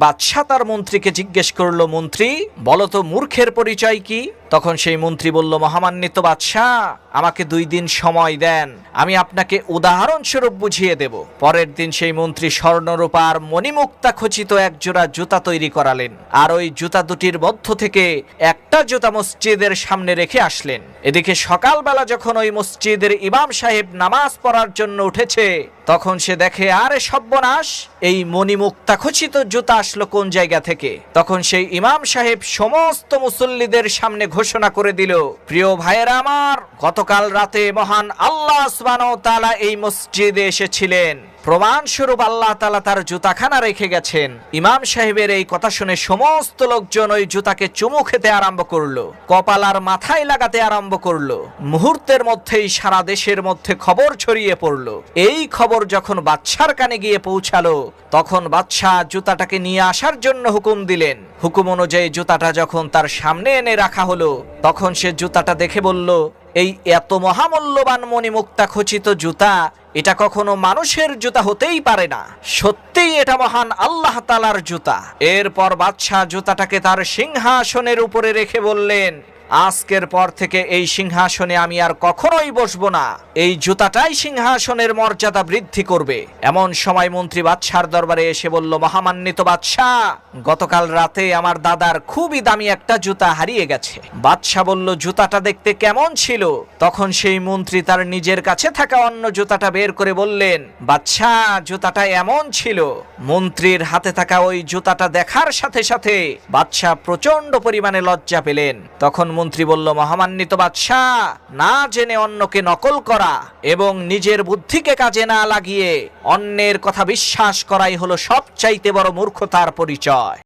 বাদশাহ তার মন্ত্রীকে জিজ্ঞেস করলো, মন্ত্রী বলো তো মূর্খের পরিচয় কি? তখন সেই মন্ত্রী বলল, মহামান্বিত বাদশাহ, আমাকে 2 দিন সময় দেন, আমি আপনাকে উদাহরণস্বরূপ বুঝিয়ে দেব। পরের দিন সেই মন্ত্রী স্বর্ণরূপার মণিমুক্তা খচিত এক জোড়া জুতা তৈরি করালেন, আর ওই জুতা দুটির মধ্য থেকে একটা জুতা মসজিদের সামনে রেখে আসলেন। এদিকে সকালবেলা যখন ওই মসজিদের ইমাম সাহেব নামাজ পড়ার জন্য উঠেছে, তখন সে দেখে, আরে সর্বনাশ, এই মণিমুক্তা খচিত জুতা আসলো কোন জায়গা থেকে? তখন সেই ইমাম সাহেব সমস্ত মুসল্লিদের সামনে ঘোষণা করে দিল, প্রিয় ভাইয়েরা আমার, গতকাল রাতে মহান আল্লাহ সুবহানাহু ওয়া তাআলা এই মসজিদে এসেছিলেন, প্রমাণস্বরূপ আল্লাহ তাআলা তার জুতাখানা রেখে গেছেন। ইমাম সাহেবের এই কথা শুনে সমস্ত লোকজন ওই জুতাকে চুমু খেতে আরম্ভ করলো, কপাল আর মাথায় লাগাতে আরম্ভ করলো। মুহূর্তের মধ্যেই সারা দেশের মধ্যে খবর ছড়িয়ে পড়লো। এই খবর যখন বাদশার কানে গিয়ে পৌঁছালো, তখন বাদশাহ জুতাটাকে নিয়ে আসার জন্য হুকুম দিলেন। হুকুম অনুযায়ী জুতাটা যখন তার সামনে এনে রাখা হলো, তখন সে জুতাটা দেখে বলল, এই এত মহামূল্যবান মণিমুক্তা খচিত জুতা, এটা কখনো মানুষের জুতা হতেই পারে না, সত্যিই এটা মহান আল্লাহ তাআলার জুতা। এরপর বাদশাহ জুতাটাকে তার সিংহাসনের উপরে রেখে বললেন, আজকের পর থেকে এই সিংহাসনে আমি আর কখনোই বসবো না, এই জুতাটাই সিংহাসনের মর্যাদা বৃদ্ধি করবে। এমন সময় মন্ত্রী বাদশার দরবারে এসে বলল, মহামান্বিত বাদশাহ, গতকাল রাতে আমার দাদার খুবই দামি একটা জুতা হারিয়ে গেছে। বাদশাহ বলল, জুতাটা দেখতে কেমন ছিল? তখন সেই মন্ত্রী তার নিজের কাছে থাকা অন্য জুতাটা বের করে বললেন, বাদশাহ, জুতাটা এমন ছিল। মন্ত্রীর হাতে থাকা ওই জুতাটা দেখার সাথে সাথে বাদশাহ প্রচন্ড পরিমাণে লজ্জা পেলেন। তখন মন্ত্রী বলল, মহামান্বিত বাদশাহ, না জেনে অন্যকে নকল করা এবং নিজের বুদ্ধিকে কাজে না লাগিয়ে অন্যের কথা বিশ্বাস করাই হলো সবচাইতে বড় মূর্খতার পরিচয়।